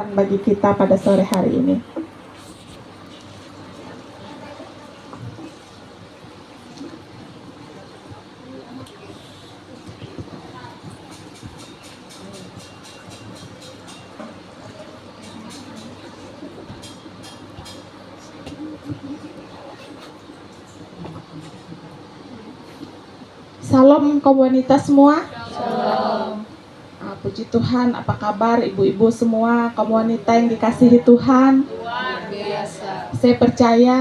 Tuhan bagi kita pada sore hari ini. Salam komunitas semua. Shalom. Puji Tuhan, apa kabar ibu-ibu semua, komunitas yang dikasihi Tuhan? Luar biasa. Saya percaya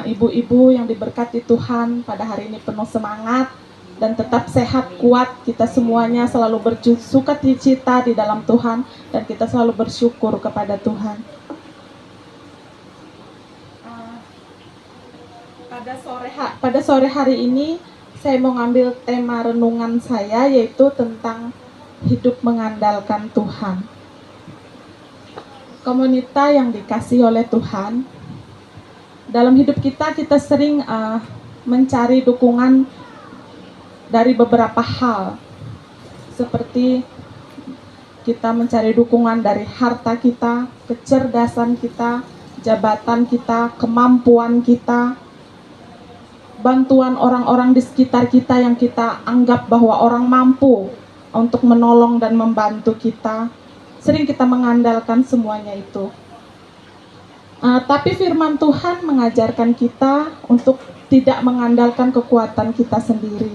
ibu-ibu yang diberkati Tuhan pada hari ini penuh semangat dan tetap sehat, kuat. Kita semuanya selalu bersukacita di dalam Tuhan dan kita selalu bersyukur kepada Tuhan. Pada sore hari ini saya mau ngambil tema renungan saya, yaitu tentang hidup mengandalkan Tuhan. Komunitas yang dikasihi oleh Tuhan, dalam hidup kita sering mencari dukungan dari beberapa hal, seperti kita mencari dukungan dari harta kita, kecerdasan kita, jabatan kita, kemampuan kita, bantuan orang-orang di sekitar kita yang kita anggap bahwa orang mampu untuk menolong dan membantu kita. Sering kita mengandalkan semuanya itu. Tapi firman Tuhan mengajarkan kita untuk tidak mengandalkan kekuatan kita sendiri,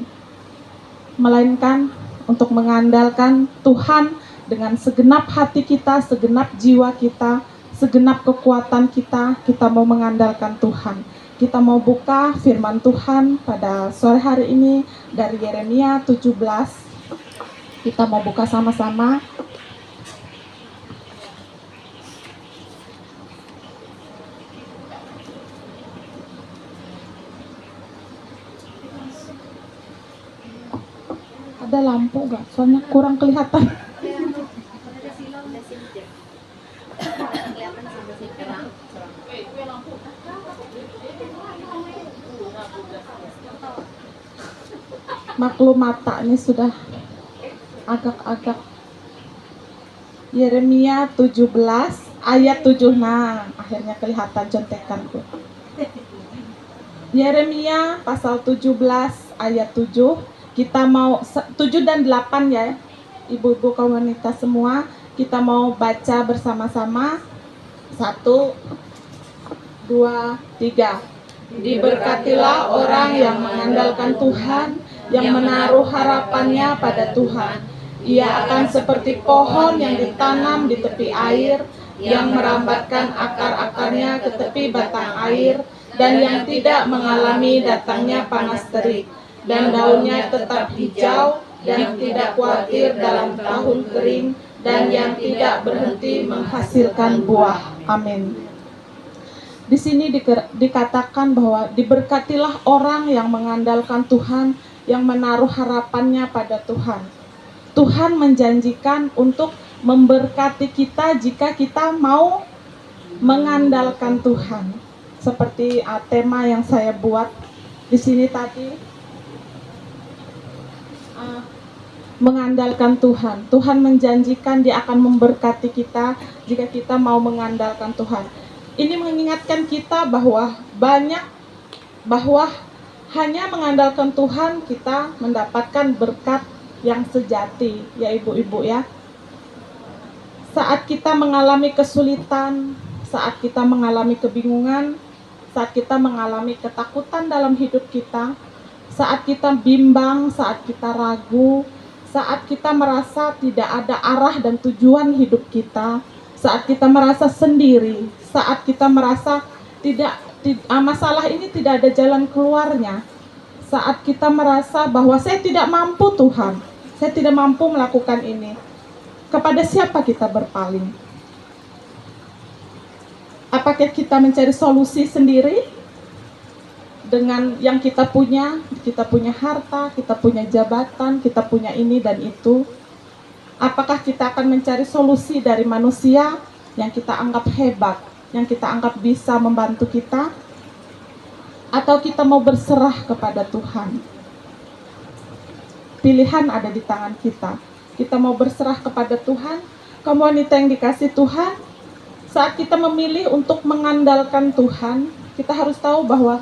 melainkan untuk mengandalkan Tuhan dengan segenap hati kita, segenap jiwa kita, segenap kekuatan kita. Kita mau mengandalkan Tuhan. Kita mau buka firman Tuhan pada sore hari ini dari Yeremia 17. Kita mau buka sama-sama. Ada lampu nggak? Soalnya kurang kelihatan. Maklum mata ini sudah agak-agak. Yeremia 17 ayat 7. Nah, akhirnya kelihatan contekanku. Yeremia pasal 17 ayat 7. Kita mau 7 dan 8 ya, ibu-ibu komunitas semua. Kita mau baca bersama-sama. 1, 2, 3. Diberkatilah orang yang mengandalkan Tuhan, yang menaruh harapannya pada Tuhan. Ia akan seperti pohon yang ditanam di tepi air, yang merambatkan akar-akarnya ke tepi batang air, dan yang tidak mengalami datangnya panas terik, dan daunnya tetap hijau, dan tidak khawatir dalam tahun kering, dan yang tidak berhenti menghasilkan buah. Amin. Di sini dikatakan bahwa diberkatilah orang yang mengandalkan Tuhan, yang menaruh harapannya pada Tuhan. Tuhan menjanjikan untuk memberkati kita jika kita mau mengandalkan Tuhan. Seperti tema yang saya buat di sini tadi, mengandalkan Tuhan. Tuhan menjanjikan Dia akan memberkati kita jika kita mau mengandalkan Tuhan. Ini mengingatkan kita bahwa hanya mengandalkan Tuhan kita mendapatkan berkat yang sejati, ya ibu-ibu ya. Saat kita mengalami kesulitan, saat kita mengalami kebingungan, saat kita mengalami ketakutan dalam hidup kita, saat kita bimbang, saat kita ragu, saat kita merasa tidak ada arah dan tujuan hidup kita, saat kita merasa sendiri, saat kita merasa masalah ini tidak ada jalan keluarnya, saat kita merasa bahwa saya tidak mampu Tuhan, saya tidak mampu melakukan ini, kepada siapa kita berpaling? Apakah kita mencari solusi sendiri dengan yang kita punya harta, kita punya jabatan, kita punya ini dan itu? Apakah kita akan mencari solusi dari manusia yang kita anggap hebat, yang kita anggap bisa membantu kita? Atau kita mau berserah kepada Tuhan? Pilihan ada di tangan kita. Kita mau berserah kepada Tuhan. Komunitas yang dikasih Tuhan, saat kita memilih untuk mengandalkan Tuhan, kita harus tahu bahwa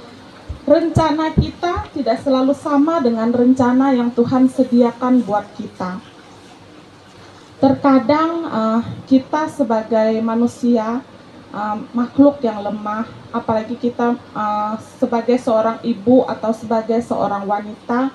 rencana kita tidak selalu sama dengan rencana yang Tuhan sediakan buat kita. Terkadang kita sebagai manusia, makhluk yang lemah, apalagi kita sebagai seorang ibu atau sebagai seorang wanita,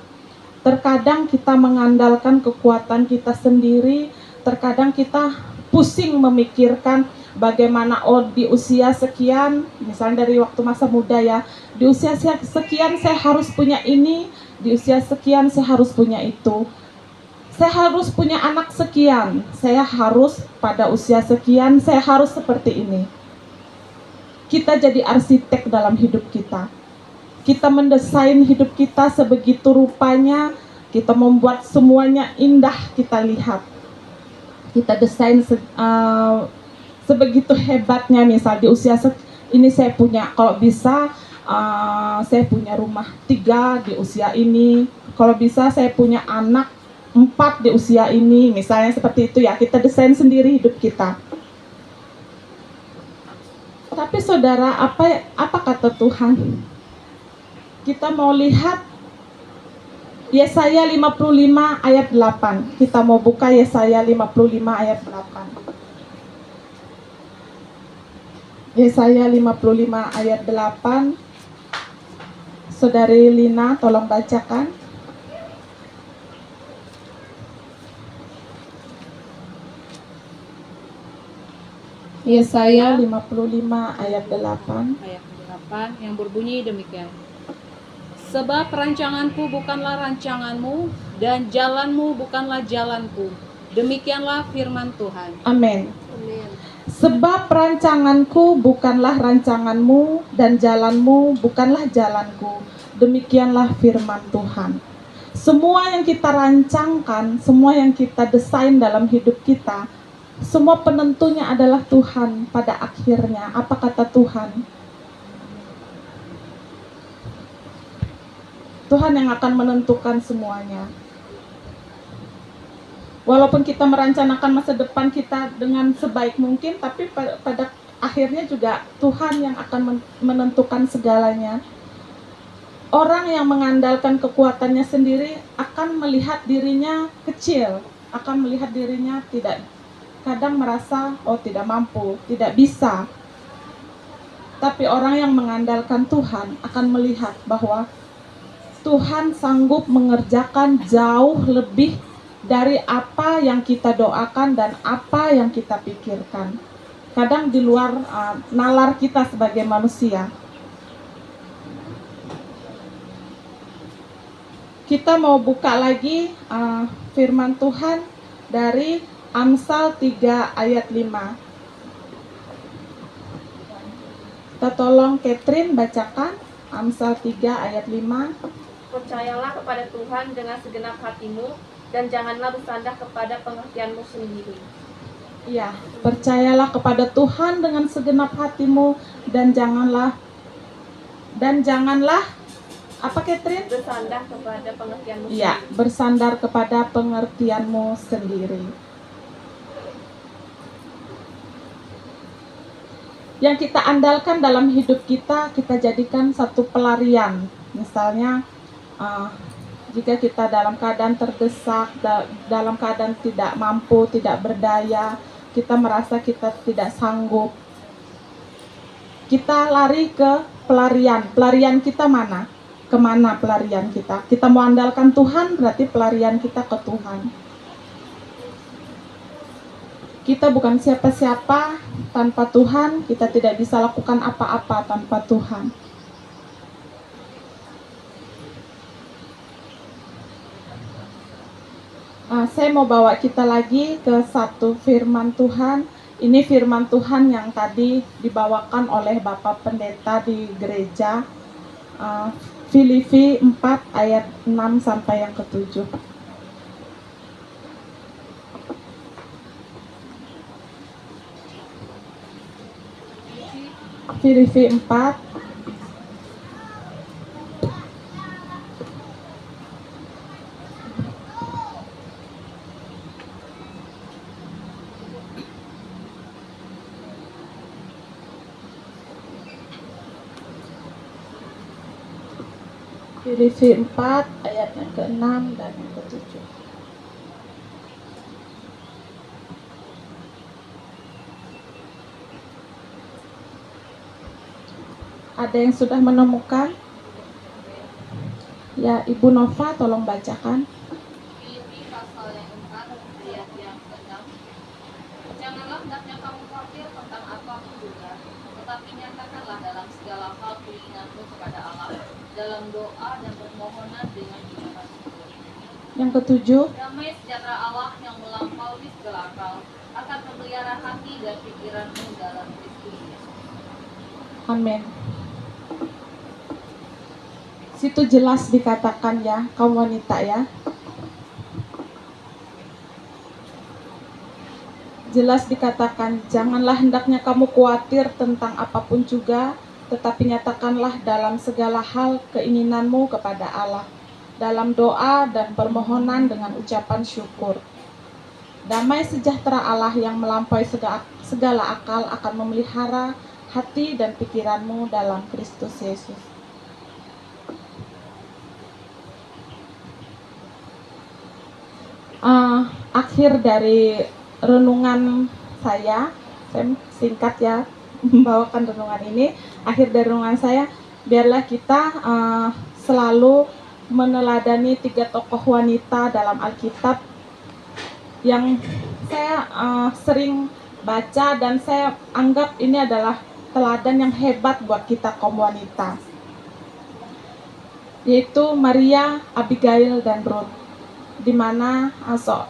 terkadang kita mengandalkan kekuatan kita sendiri, terkadang kita pusing memikirkan bagaimana di usia sekian, misalnya dari waktu masa muda ya, di usia sekian saya harus punya ini, di usia sekian saya harus punya itu. Saya harus punya anak sekian, saya harus pada usia sekian, saya harus seperti ini. Kita jadi arsitek dalam hidup kita. Kita mendesain hidup kita sebegitu rupanya, kita membuat semuanya indah kita lihat. Kita desain sebegitu hebatnya, misal di usia ini saya punya, kalau bisa saya punya rumah 3 di usia ini, kalau bisa saya punya anak 4 di usia ini, misalnya seperti itu ya, kita desain sendiri hidup kita. Tapi saudara, apa kata Tuhan? Kita mau lihat Yesaya 55 ayat 8. Kita mau buka Yesaya 55 ayat 8. Yesaya 55 ayat 8. Saudari Lina, tolong bacakan. Yesaya 55 ayat 8. Ayat 8 yang berbunyi demikian. Sebab rancanganku bukanlah rancanganmu, dan jalanmu bukanlah jalanku. Demikianlah firman Tuhan. Amin. Amin. Sebab rancanganku bukanlah rancanganmu, dan jalanmu bukanlah jalanku. Demikianlah firman Tuhan. Semua yang kita rancangkan, semua yang kita desain dalam hidup kita, semua penentunya adalah Tuhan pada akhirnya. Apa kata Tuhan? Tuhan yang akan menentukan semuanya. Walaupun kita merencanakan masa depan kita dengan sebaik mungkin, tapi pada akhirnya juga Tuhan yang akan menentukan segalanya. Orang yang mengandalkan kekuatannya sendiri akan melihat dirinya kecil, akan melihat dirinya kadang merasa tidak mampu, tidak bisa. Tapi orang yang mengandalkan Tuhan akan melihat bahwa Tuhan sanggup mengerjakan jauh lebih dari apa yang kita doakan dan apa yang kita pikirkan. Kadang di luar nalar kita sebagai manusia. Kita mau buka lagi firman Tuhan dari Amsal 3 ayat 5. Kita tolong Catherine bacakan Amsal 3 ayat 5. Percayalah kepada Tuhan dengan segenap hatimu, dan janganlah bersandar kepada pengertianmu sendiri. Iya, percayalah kepada Tuhan dengan segenap hatimu, dan janganlah apa Catherine? Bersandar kepada pengertianmu sendiri. Iya, bersandar kepada pengertianmu sendiri. Yang kita andalkan dalam hidup kita jadikan satu pelarian. Misalnya jika kita dalam keadaan terdesak, dalam keadaan tidak mampu, tidak berdaya, kita merasa kita tidak sanggup, kita lari ke pelarian. Pelarian kita mana? Kemana pelarian kita? Kita mau andalkan Tuhan, berarti pelarian kita ke Tuhan. Kita bukan siapa-siapa tanpa Tuhan, kita tidak bisa lakukan apa-apa tanpa Tuhan. Saya mau bawa kita lagi ke satu firman Tuhan. Ini firman Tuhan yang tadi dibawakan oleh Bapak Pendeta di gereja. Filipi 4 ayat 6 sampai yang ke-7. Filipi 4 ayat 6 Filipi 4 ayat yang ke-6 dan yang ke-7. Ada yang sudah menemukan? Ya, Ibu Nova tolong bacakan. Filipi pasal yang 4 ayat yang ke-6. Janganlah hendaknya kamu khawatir tentang apapun juga, tetapi nyatakanlah dalam segala hal keinginanmu kepada Allah, dalam doa dan permohonan dengan ucapan syukur. Yang ke-7, Damai sejahtera Allah yang melampaui segala akal akan memelihara hati dan pikiranmu dalam Kristus Yesus. amin. Situ jelas dikatakan ya, kaum wanita ya. Jelas dikatakan, janganlah hendaknya kamu khawatir tentang apapun juga, tetapi nyatakanlah dalam segala hal keinginanmu kepada Allah, dalam doa dan permohonan dengan ucapan syukur. Damai sejahtera Allah yang melampaui segala akal akan memelihara hati dan pikiranmu dalam Kristus Yesus. Akhir dari renungan saya singkat ya, membawakan renungan ini. Akhir dari renungan saya, biarlah kita selalu meneladani 3 tokoh wanita dalam Alkitab yang saya sering baca dan saya anggap ini adalah teladan yang hebat buat kita kaum wanita, yaitu Maria, Abigail, dan Ruth, di mana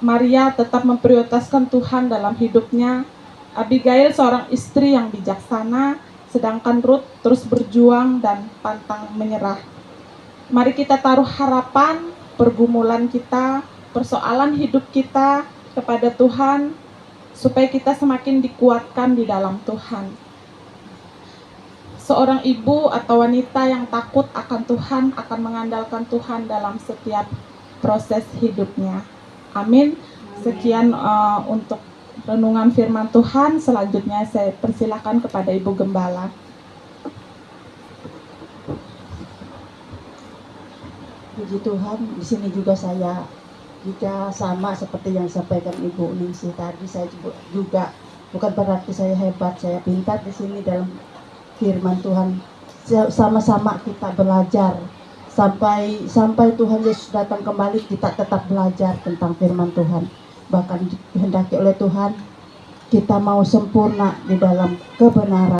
Maria tetap memprioritaskan Tuhan dalam hidupnya. Abigail seorang istri yang bijaksana, sedangkan Ruth terus berjuang dan pantang menyerah. Mari kita taruh harapan, pergumulan kita, persoalan hidup kita kepada Tuhan, supaya kita semakin dikuatkan di dalam Tuhan. Seorang ibu atau wanita yang takut akan Tuhan akan mengandalkan Tuhan dalam setiap proses hidupnya. Amin. Sekian untuk renungan firman Tuhan. Selanjutnya saya persilahkan kepada Ibu Gembala. Puji Tuhan, di sini juga saya juga sama seperti yang disampaikan Ibu Ningsih tadi. Saya juga bukan berarti saya hebat, saya pintar di sini dalam firman Tuhan. Sama-sama kita belajar sampai Tuhan Yesus datang kembali, kita tetap belajar tentang firman Tuhan. Bahkan dihendaki oleh Tuhan kita mau sempurna di dalam kebenaran.